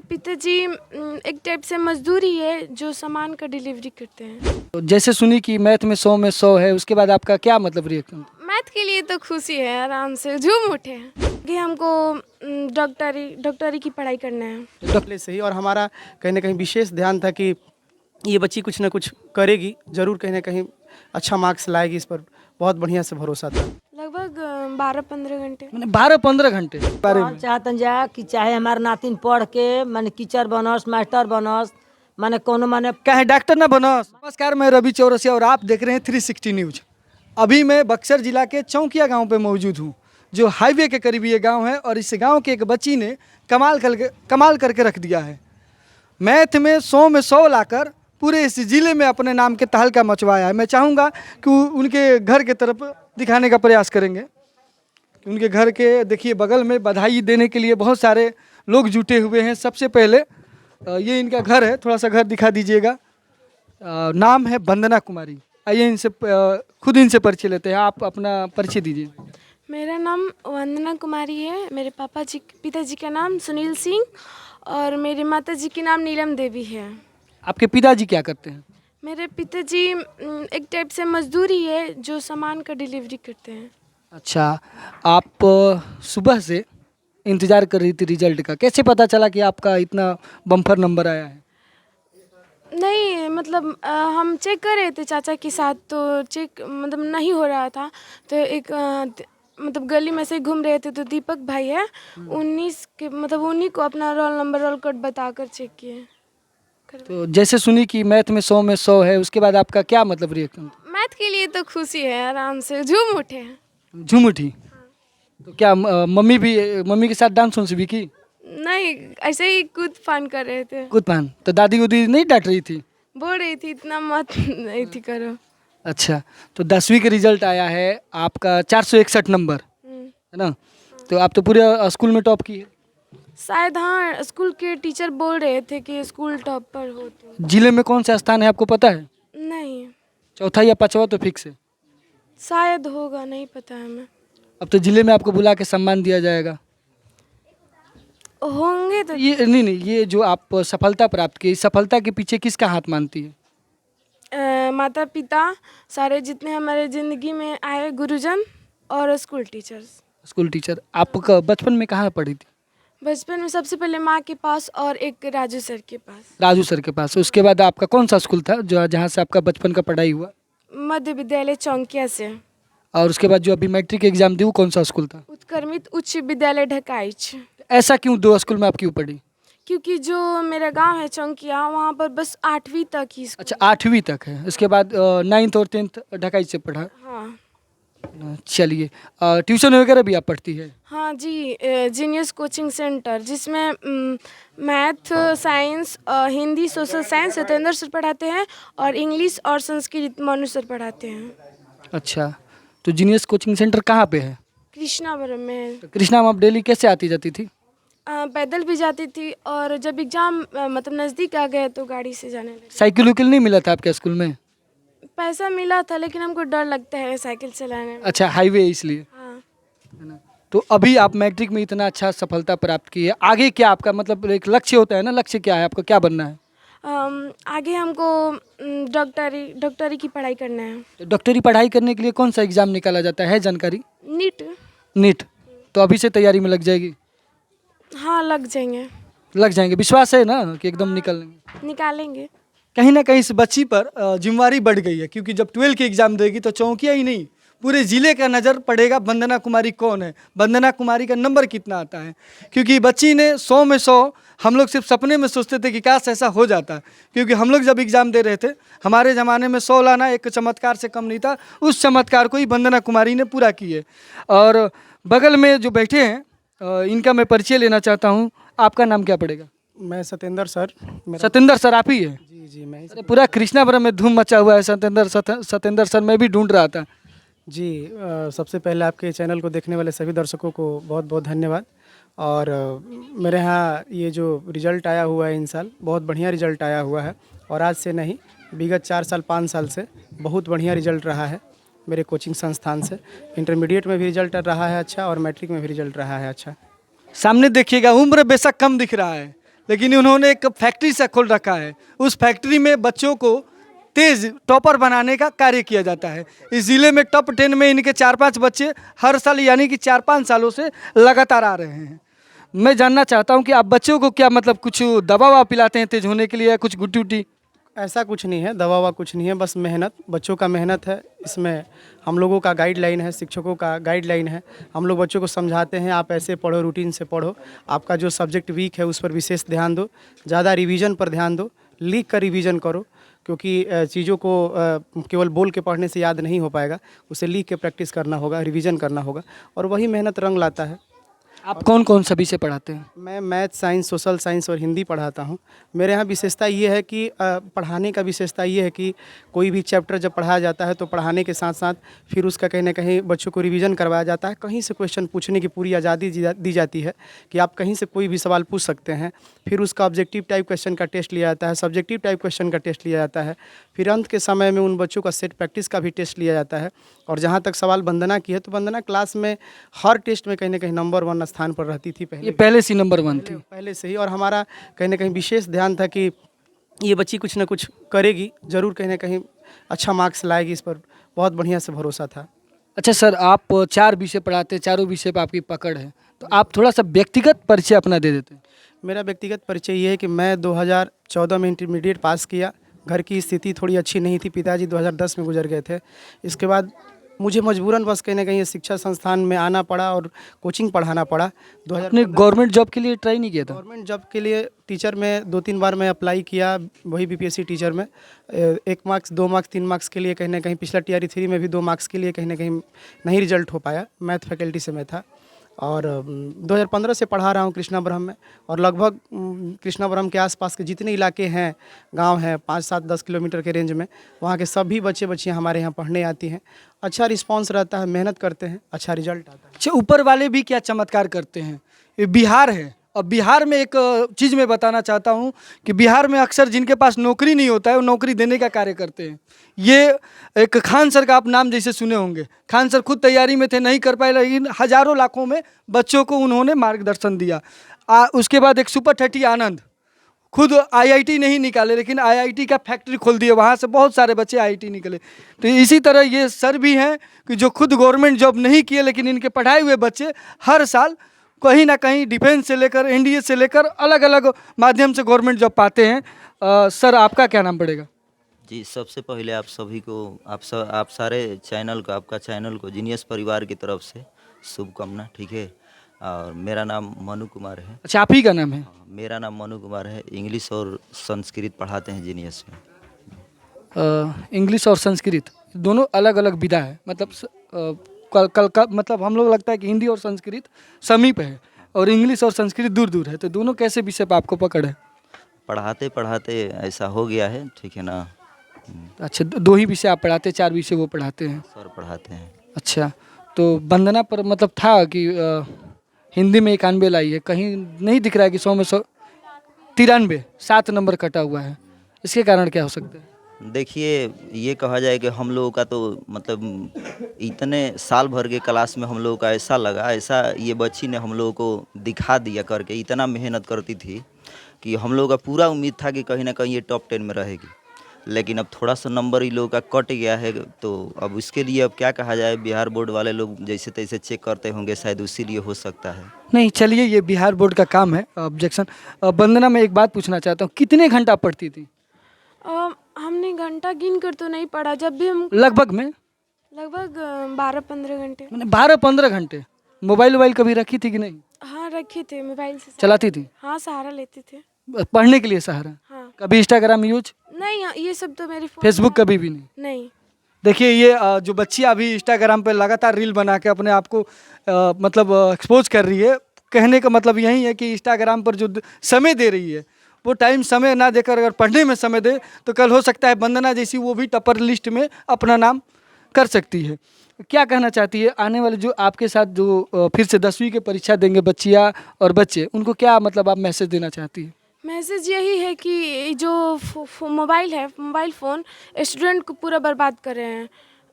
पिताजी एक टाइप से मजदूरी है जो सामान का डिलीवरी करते हैं। तो जैसे सुनी कि मैथ में 100 है, उसके बाद आपका क्या मतलब रिएक्शन? मैथ के लिए तो खुशी है, आराम से झूम उठे हैं कि हमको डॉक्टरी की पढ़ाई करना है। पहले से ही और हमारा कहीं ना कहीं विशेष ध्यान था कि ये बच्ची कुछ ना कुछ करेगी, ज़रूर कहीं ना कहीं अच्छा मार्क्स लाएगी, इस पर बहुत बढ़िया से भरोसा था। लगभग 12-15 घंटे। मैंने 12-15 घंटे बारे हम में। चाहतन जा कि चाहे हमार नातिन पढ़ के माने टीचर बनस, मास्टर बनस, माने कोनो माने कहे डॉक्टर ना बनो। नमस्कार, मैं रवि चौरसिया और आप देख रहे हैं 360 न्यूज। अभी मैं बक्सर जिला के चौकिया गांव पे मौजूद हूं, जो हाईवे के करीब ये गांव है। और इस गांव के एक बच्ची ने कमाल करके रख दिया है। मैथ में 100 लाकर पूरे इस जिले में अपने नाम के तहलका मचवाया है। मैं चाहूँगा कि उनके घर के तरफ दिखाने का प्रयास करेंगे कि उनके घर के देखिए बगल में बधाई देने के लिए बहुत सारे लोग जुटे हुए हैं। सबसे पहले ये इनका घर है, थोड़ा सा घर दिखा दीजिएगा। नाम है वंदना कुमारी। आइए इनसे खुद इनसे परिचय लेते हैं। आप अपना परिचय दीजिए। मेरा नाम वंदना कुमारी है। मेरे पिताजी का नाम सुनील सिंह और मेरी माता जी के नाम नीलम देवी है। आपके पिताजी क्या करते हैं? मेरे पिताजी एक टाइप से मजदूरी है जो सामान का डिलीवरी करते हैं। अच्छा, आप सुबह से इंतज़ार कर रही थी रिजल्ट का, कैसे पता चला कि आपका इतना बम्पर नंबर आया है? नहीं मतलब हम चेक कर रहे थे चाचा के साथ, तो चेक मतलब नहीं हो रहा था। तो एक मतलब गली में से घूम रहे थे तो दीपक भाई है, 19 के मतलब उन्हीं को अपना रोल नंबर रोल कोड बताकर चेक किए। तो जैसे सुनी कि मैथ में 100 है, उसके बाद आपका क्या मतलब रिएक्शन? मैथ के लिए तो खुशी है, आराम से झूम उठे हैं। झूम उठी। तो क्या मम्मी के साथ डांस वांस भी की? नहीं, ऐसे ही कूद फान कर रहे थे। कूद पान तो दादी उदी नहीं डांट रही थी? बोल रही थी इतना मत नहीं थी करो। अच्छा, तो 10वीं का रिजल्ट आया है आपका 461 नंबर, है ना? तो आप तो पूरे स्कूल में टॉप की है। शायद हाँ, स्कूल के टीचर बोल रहे थे कि स्कूल टॉपर हो तो। जिले में कौन सा स्थान है आपको पता है? नहीं, चौथा या पांचवा तो फिक्स है। शायद होगा, नहीं पता है हमें। अब तो जिले में आपको बुला के सम्मान दिया जाएगा। होंगे तो। ये नहीं, ये जो आप सफलता प्राप्त की, इस सफलता के पीछे किसका हाथ मानती है? माता पिता, सारे जितने हमारे ज़िंदगी में आए गुरुजन और स्कूल टीचर्स। School teacher. आप बचपन में कहाँ पढ़ी थी? बचपन में सबसे पहले माँ के पास और एक राजू सर के पास। राजू सर के पास। उसके बाद आपका कौन सा स्कूल था जो जहाँ से आपका बचपन का पढ़ाई हुआ? मध्य विद्यालय चौकिया से। और उसके बाद जो अभी मैट्रिक एग्जाम दी वो कौन सा स्कूल था? उत्क्रमित उच्च विद्यालय ढकाइच। ऐसा क्यों 2 स्कूल में आप क्यों पढ़ी? क्योंकि जो मेरा गांव है चौकिया, वहाँ पर बस 8वीं तक ही स्कूल। अच्छा, 8वीं तक है। उसके बाद 9th और 10th ढकाई से पढ़ा। हाँ चलिए, ट्यूशन वगैरह भी आप पढ़ती है? हाँ जी, जीनियस कोचिंग सेंटर, जिसमें math, science, Hindi, social science Satyendra sir पढ़ाते हैं और इंग्लिश और संस्कृत मनु सर पढ़ाते हैं। अच्छा, तो जीनियस कोचिंग सेंटर कहाँ पे है? कृष्णावरम में है। तो कृष्णा में आप डेली कैसे आती जाती थी? पैदल भी जाती थी और जब एग्ज़ाम मतलब नज़दीक आ गए तो गाड़ी से जाने लगी। साइकिल उकिल नहीं मिला था आपके स्कूल में? पैसा मिला था लेकिन हमको डर लगता है साइकिल चलाने में। अच्छा, हाईवे इसलिए, हाँ, है ना? तो अभी आप मैट्रिक में इतना अच्छा सफलता प्राप्त की है, आगे क्या आपका मतलब एक लक्ष्य होता है ना, लक्ष्य क्या है आपका, क्या बनना है? आगे हमको डॉक्टरी की पढ़ाई करना है। तो डॉक्टरी पढ़ाई करने के लिए कौन सा एग्ज़ाम निकाला जाता है जानकारी? नीट। नीट। तो अभी से तैयारी में लग जाएगी? हाँ, लग जाएंगे। विश्वास है ना कि एकदम निकल लेंगे? निकालेंगे। कहीं ना कहीं इस बच्ची पर जिम्मेवारी बढ़ गई है, क्योंकि जब 12 की एग्ज़ाम देगी तो चौकिया ही नहीं पूरे ज़िले का नज़र पड़ेगा वंदना कुमारी कौन है, वंदना कुमारी का नंबर कितना आता है। क्योंकि बच्ची ने 100 में 100, हम लोग सिर्फ सपने में सोचते थे कि काश ऐसा हो जाता। क्योंकि हम लोग जब एग्ज़ाम दे रहे थे, हमारे ज़माने में 100 लाना एक चमत्कार से कम नहीं था। उस चमत्कार को ही वंदना कुमारी ने पूरा किए। और बगल में जो बैठे हैं इनका मैं परिचय लेना चाहता हूँ। आपका नाम क्या पड़ेगा? मैं सत्येंद्र सर। सत्येंद्र सर आप ही है? जी मैं अरे पूरा कृष्णावरम में धूम मचा हुआ है। सत्येंद्र सर मैं भी ढूंढ रहा था जी। सबसे पहले आपके चैनल को देखने वाले सभी दर्शकों को बहुत बहुत धन्यवाद। और मेरे यहाँ ये जो रिज़ल्ट आया हुआ है इन साल, बहुत बढ़िया रिज़ल्ट आया हुआ है। और आज से नहीं, विगत 4 साल 5 साल से बहुत बढ़िया रिज़ल्ट रहा है मेरे कोचिंग संस्थान से। इंटरमीडिएट में भी रिज़ल्ट रहा है अच्छा और मैट्रिक में भी रिज़ल्ट रहा है अच्छा। सामने देखिएगा, उम्र बेशक कम दिख रहा है लेकिन उन्होंने एक फैक्ट्री सा खोल रखा है। उस फैक्ट्री में बच्चों को तेज टॉपर बनाने का कार्य किया जाता है। इस ज़िले में टॉप 10 में इनके 4-5 बच्चे हर साल यानी कि 4-5 सालों से लगातार आ रहे हैं। मैं जानना चाहता हूं कि आप बच्चों को क्या मतलब कुछ दवा ववा पिलाते हैं तेज होने के लिए या कुछ गुट्टी उट्टी? ऐसा कुछ नहीं है, दवा ववा कुछ नहीं है, बस मेहनत, बच्चों का मेहनत है। इसमें हम लोगों का गाइडलाइन है, शिक्षकों का गाइडलाइन है। हम लोग बच्चों को समझाते हैं, आप ऐसे पढ़ो, रूटीन से पढ़ो, आपका जो सब्जेक्ट वीक है उस पर विशेष ध्यान दो, ज़्यादा रिवीजन पर ध्यान दो, लिख कर रिवीजन करो, क्योंकि चीज़ों को केवल बोल के पढ़ने से याद नहीं हो पाएगा, उसे लिख के प्रैक्टिस करना होगा, रिवीजन करना होगा, और वही मेहनत रंग लाता है। आप कौन कौन सा विषय पढ़ाते हैं? मैं मैथ, साइंस, सोशल साइंस और हिंदी पढ़ाता हूँ। मेरे यहाँ विशेषता ये है कि पढ़ाने का विशेषता ये है कि कोई भी चैप्टर जब पढ़ाया जाता है तो पढ़ाने के साथ साथ फिर उसका कहीं ना कहीं बच्चों को रिवीजन करवाया जाता है। कहीं से क्वेश्चन पूछने की पूरी आज़ादी दी जाती है कि आप कहीं से कोई भी सवाल पूछ सकते हैं। फिर उसका ऑब्जेक्टिव टाइप क्वेश्चन का टेस्ट लिया जाता है, सब्जेक्टिव टाइप क्वेश्चन का टेस्ट लिया जाता है। फिर अंत के समय में उन बच्चों का सेट प्रैक्टिस का भी टेस्ट लिया जाता है। और जहाँ तक सवाल वंदना की है, तो वंदना क्लास में हर टेस्ट में कहीं ना कहीं नंबर 1 स्थान पर रहती थी ये पहले से नंबर 1 थी। पहले से ही। और हमारा कहीं ना कहीं विशेष ध्यान था कि ये बच्ची कुछ ना कुछ करेगी, ज़रूर कहीं ना कहीं अच्छा मार्क्स लाएगी, इस पर बहुत बढ़िया से भरोसा था। अच्छा सर, आप 4 विषय पढ़ाते हैं, चारों विषय पर आपकी पकड़ है, तो आप थोड़ा सा व्यक्तिगत परिचय अपना दे देते हैं। मेरा व्यक्तिगत परिचय ये है कि मैं 2014 में इंटरमीडिएट पास किया। घर की स्थिति थोड़ी अच्छी नहीं थी, पिताजी 2010 में गुजर गए थे। इसके बाद मुझे मजबूरन बस कहीं ना कहीं शिक्षा संस्थान में आना पड़ा और कोचिंग पढ़ाना पड़ा। आपने गवर्नमेंट जॉब के लिए ट्राई नहीं किया था? गवर्नमेंट जॉब के लिए टीचर में 2-3 बार मैं अप्लाई किया, वही बीपीएससी टीचर में 1 मार्क्स, 2 मार्क्स, 3 मार्क्स के लिए कहीं ना कहीं, पिछला टीआरई 3 में भी 2 मार्क्स के लिए कहीं ना कहीं नहीं रिजल्ट हो पाया। मैथ फैकल्टी से मैं था और 2015 से पढ़ा रहा हूँ कृष्णापुरम में। और लगभग कृष्णापुरम के आसपास के जितने इलाके हैं, गांव हैं 5, 7, 10 किलोमीटर के रेंज में, वहाँ के सभी बच्चे बच्चियाँ हमारे यहाँ पढ़ने आती हैं। अच्छा रिस्पांस रहता है, मेहनत करते हैं, अच्छा रिजल्ट आता है। अच्छा, ऊपर वाले भी क्या चमत्कार करते हैं। ये बिहार है, और बिहार में एक चीज़ मैं बताना चाहता हूँ कि बिहार में अक्सर जिनके पास नौकरी नहीं होता है वो नौकरी देने का कार्य करते हैं। ये एक खान सर का आप नाम जैसे सुने होंगे। खान सर खुद तैयारी में थे, नहीं कर पाए, लेकिन हज़ारों लाखों में बच्चों को उन्होंने मार्गदर्शन दिया। उसके बाद एक सुपर 30 आनंद, खुद आईआईटी नहीं निकाले लेकिन आईआईटी का फैक्ट्री खोल दिए, वहाँ से बहुत सारे बच्चे आईआईटी निकले। तो इसी तरह ये सर भी हैं कि जो खुद गवर्नमेंट जॉब नहीं किए, लेकिन इनके पढ़ाए हुए बच्चे हर साल कहीं ना कहीं डिफेंस से लेकर एनडीए से लेकर अलग अलग माध्यम से गवर्नमेंट जॉब पाते हैं। सर, आपका क्या नाम पड़ेगा? जी, सबसे पहले आप सभी को, आप सारे चैनल को, आपका चैनल को जीनियस परिवार की तरफ से शुभकामना, ठीक है। और मेरा नाम मनु कुमार है। अच्छा, आप ही का नाम है? मेरा नाम मनु कुमार है। इंग्लिश और संस्कृत पढ़ाते हैं जीनियस में। इंग्लिश और संस्कृत दोनों अलग अलग विधा है, मतलब कल का मतलब हम लोग लगता है कि हिंदी और संस्कृत समीप है और इंग्लिश और संस्कृत दूर दूर है, तो दोनों कैसे विषय पर आपको पकड़ है? पढ़ाते पढ़ाते ऐसा हो गया है, ठीक है ना। अच्छा, 2 ही विषय आप पढ़ाते, 4 विषय वो पढ़ाते हैं? सर पढ़ाते हैं। अच्छा, तो वंदना पर मतलब था कि हिंदी में 91 लाई है, कहीं नहीं दिख रहा है कि 100 में 93, 7 नंबर कटा हुआ है, इसके कारण क्या हो सकता है? देखिए, ये कहा जाए कि हम लोगों का तो मतलब इतने साल भर के क्लास में हम लोगों का ऐसा लगा, ऐसा ये बच्ची ने हम लोगों को दिखा दिया करके, इतना मेहनत करती थी कि हम लोगों का पूरा उम्मीद था कि कहीं ना कहीं ये टॉप 10 में रहेगी। लेकिन अब थोड़ा सा नंबर इन लोगों का कट गया है, तो अब इसके लिए अब क्या कहा जाए, बिहार बोर्ड वाले लोग जैसे तैसे चेक करते होंगे, शायद उसी लिए हो सकता है। नहीं, चलिए, ये बिहार बोर्ड का काम है, ऑब्जेक्शन। वंदना, मैं एक बात पूछना चाहता हूँ, कितने घंटा पढ़ती थी? हमने घंटा गिन कर तो नहीं पढ़ा, जब भी हम लगभग में? लगभग 12-15 घंटे। मैंने 12-15 घंटे। मोबाइल कभी रखी थी कि नहीं? हाँ, रखे थे, मोबाइल से चलाती थी? हाँ, सहारा लेते थे। पढ़ने के लिए सहारा? हाँ। कभी इंस्टाग्राम यूज? नहीं, ये सब तो मेरे फोन फेसबुक कभी भी नहीं? नहीं। देखिए, ये जो बच्ची अभी इंस्टाग्राम पे लगातार रील बना के अपने आप को मतलब एक्सपोज कर रही है, कहने का मतलब यही है कि इंस्टाग्राम पर जो समय दे रही है वो टाइम समय ना देकर अगर पढ़ने में समय दे तो कल हो सकता है वंदना जैसी वो भी टॉपर लिस्ट में अपना नाम कर सकती है। क्या कहना चाहती है आने वाले जो आपके साथ जो फिर से 10वीं की परीक्षा देंगे बच्चियाँ और बच्चे, उनको क्या मतलब आप मैसेज देना चाहती है? मैसेज यही है कि जो मोबाइल है, मोबाइल फ़ोन स्टूडेंट को पूरा बर्बाद कर रहे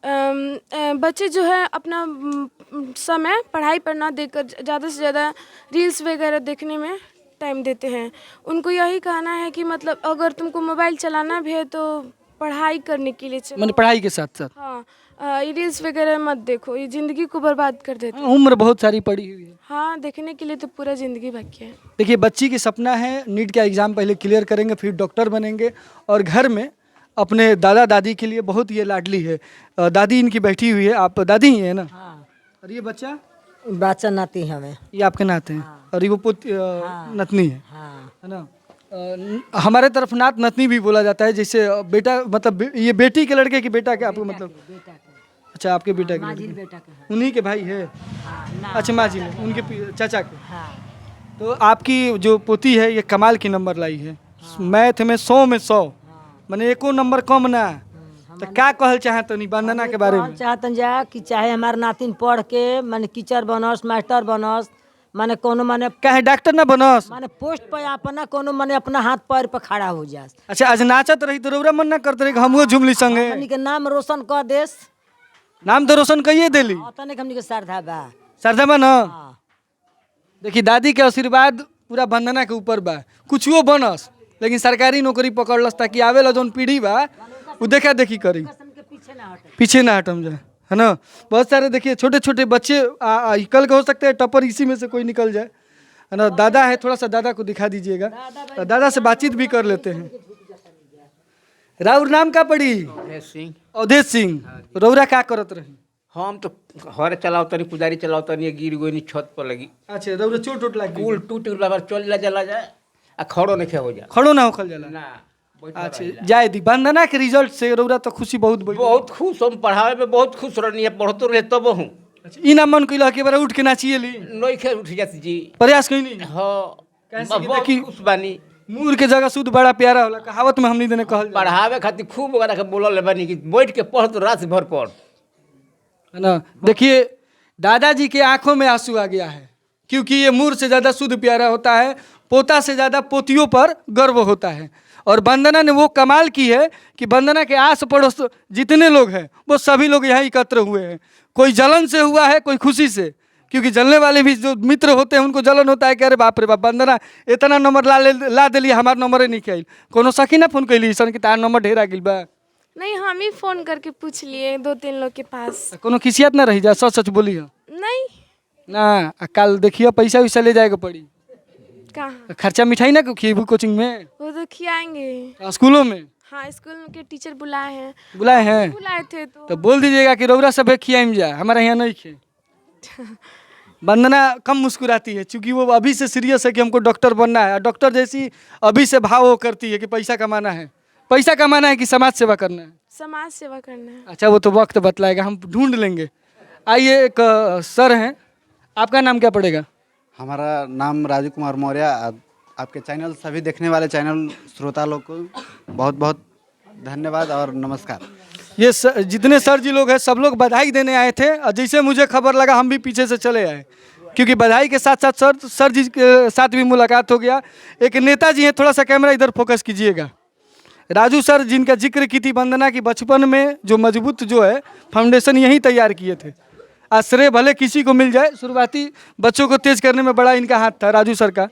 हैं। बच्चे जो है अपना समय पढ़ाई पर ना देकर ज़्यादा से ज़्यादा रील्स वगैरह देखने में टाइम देते हैं। उनको यही कहना है कि मतलब अगर तुमको मोबाइल चलाना भी है तो पढ़ाई करने के लिए चलो। मैंने पढ़ाई के साथ साथ हाँ, ये रील्स वगैरह मत देखो, ये ज़िंदगी को बर्बाद कर देते हैं। उम्र बहुत सारी पड़ी हुई है। हाँ, देखने के लिए तो पूरा ज़िंदगी बाकी है। देखिए, बच्ची की सपना है नीट का एग्ज़ाम पहले क्लियर करेंगे, फिर डॉक्टर बनेंगे और घर में अपने दादा दादी के लिए बहुत ये लाडली है। दादी इनकी बैठी हुई है, आप दादी ही है ना? हाँ, और ये बच्चा, बच्चा नाती हमें। ये आपके नाते हैं और ये वो नतनी है हाँ, है ना? हमारे तरफ नात नतनी भी बोला जाता है, जैसे बेटा मतलब ये बेटी के लड़के की बेटा क्या आपको मतलब? अच्छा, आपके बेटा के लड़के, बेटा के हैं। उन्हीं के भाई है? हाँ, अच्छा, माजी में उनके चाचा के। हाँ, तो आपकी जो पोती है ये कमाल की नंबर लाई है, मैथ में 100 में 100, मैंने एको नंबर कम ना। तो क्या कहल चाहत नहीं वंदना के बारे में? चाहतन जा कि चाहे हमार नातिन पढ़ के माने टीचर बनस, मास्टर बनस, माने कोनो माने काहे डॉक्टर ना बनस? माने पोस्ट पे अपना कोनो माने अपना हाथ पैर पे खड़ा हो जास। अच्छा, आज नाचत रही तो रौरा मन ना करते रही कि हमहू झुमली संगे? हमनी के नाम रोशन कर देस, नाम तो रोशन कहिए देली, तने हमनी के श्रद्धा बा। सरदमा ना। हाँ, देखिए, दादी के आशीर्वाद पूरा वंदना के ऊपर बा, कुछो बनस लेकिन सरकारी नौकरी पकड़लस ताकि आवेला जौन पीढ़ी बा वो देखा देखी करी, पीछे ना हटम जाए, है ना? बहुत सारे देखिए छोटे छोटे बच्चे कल के हो सकते हैं टपर इसी में से कोई निकल जाए, है ना? दादा है, थोड़ा सा दादा को दिखा दीजिएगा, दादा से बातचीत भी कर लेते हैं। राउर नाम का पड़ी? सिंह। अवधेश सिंह। रौरा क्या करत रही? हम तो हर चलाओ तनी कुदारी चलाओ तनी गिर गई छत पर लगी अच्छा, रौरा चोट उट लग कुल टूट लगा चल चला जाए आ खड़ो नहीं हो जाए खड़ो ना होखल जाला? ना बैठल अच्छा, रहिला। जाए दी वंदना के रिजल्ट से रौरा तो खुशी बहुत बड़ी। बहुत खुश हम पढ़ावे में बहुत खुश रहनी है पढ़तो रहे तब हूँ अच्छा, ई ना मन कइला के बार उठ के नाचिए ली? नहीं खे उठ जाती जी। प्रयास कइनी? हाँ कैसे कि बहुत देखी- खुश बानी मूर के जगह शुद्ध बड़ा प्यारा होला, कहावत में हमनी देने कहल जाला। पढ़ावे खातिर खूब वगैरह के बोलल बानी कि बैठ के पढ़ तो रात भर पढ़। है ना? देखिए, दादाजी के आंखों में आंसू आ गया है क्योंकि ये मूर से ज़्यादा शुद्ध प्यारा होता है, पोता से ज़्यादा पोतियों पर गर्व होता है। और वंदना ने वो कमाल की है कि वंदना के आस पड़ोस जितने लोग हैं वो सभी लोग यहाँ एकत्र हुए हैं। कोई जलन से हुआ है, कोई खुशी से, क्योंकि जलने वाले भी जो मित्र होते हैं उनको जलन होता है कि अरे बाप रे बाप, वंदना इतना नंबर ला दिली, हमार नंबर नहीं खेल। कोनो सखी ना फोन कैली सन कि तार नंबर ढेरा गिल बा? नहीं, हम ही फ़ोन करके पूछ लिए 2-3 लोग के पास। कोनो खिसियत ना रही जा, सच सच बोली है नहीं, ना? कल देखिए पैसा वैसा ले जाएगा पड़ी, कहाँ, खर्चा मिठाई ना खिएबू कोचिंग में, वो तो खिलाएंगे। स्कूलों में हाँ, स्कूल के टीचर बुलाए हैं, बुलाए हैं? बुलाए थे तो बोल दीजिएगा कि रौरा सब खियाम जा, हमारे यहाँ नहीं खे। वंदना कम मुस्कुराती है क्योंकि वो अभी से सीरियस है कि हमको डॉक्टर बनना है, और डॉक्टर जैसी अभी से भाव वो करती है कि पैसा कमाना है। पैसा कमाना है कि समाज सेवा करना है? समाज सेवा करना है। अच्छा, वो तो वक्त बतलाएगा, हम ढूंढ लेंगे। आइए, एक सर हैं, आपका नाम क्या पड़ेगा? हमारा नाम राजू कुमार मौर्य। आपके चैनल सभी देखने वाले चैनल श्रोता लोग को बहुत बहुत धन्यवाद और नमस्कार। ये जितने सर जी लोग हैं सब लोग बधाई देने आए थे, और जैसे मुझे खबर लगा हम भी पीछे से चले आए क्योंकि बधाई के साथ साथ सर जी के साथ भी मुलाकात हो गया। एक नेताजी हैं, थोड़ा सा कैमरा इधर फोकस कीजिएगा। राजू सर जिनका जिक्र की थी वंदना की, बचपन में जो मजबूत जो है फाउंडेशन यही तैयार किए थे। आश्रय भले किसी को मिल जाए, शुरुआती बच्चों को तेज करने में बड़ा इनका हाथ था राजू सर का।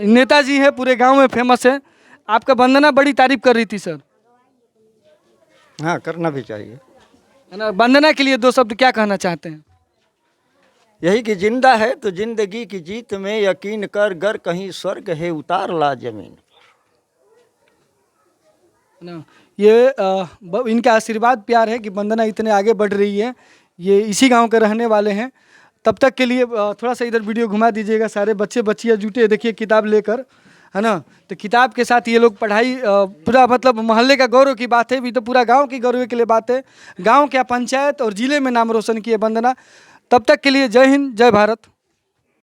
नेताजी है, पूरे गांव में फेमस है। आपका वंदना बड़ी तारीफ कर रही थी सर। हाँ, करना भी चाहिए। है ना? वंदना के लिए 2 शब्द क्या कहना चाहते हैं? यही कि जिंदा है तो जिंदगी की जीत में यकीन कर, गर कहीं स्वर्ग है उतार ला जमीन। है ना? ये इनका आशीर्वाद प्यार है कि वंदना इतने आगे बढ़ रही है। ये इसी गांव के रहने वाले हैं। तब तक के लिए थोड़ा सा इधर वीडियो घुमा दीजिएगा। सारे बच्चे बच्चियाँ जुटे देखिए किताब लेकर, है ना? तो किताब के साथ ये लोग पढ़ाई, पूरा मतलब मोहल्ले का गौरव की बात है, भी तो पूरा गांव की गौरव के लिए बात है। गांव क्या, पंचायत और जिले में नाम रोशन किए वंदना। तब तक के लिए जय हिंद, जय भारत।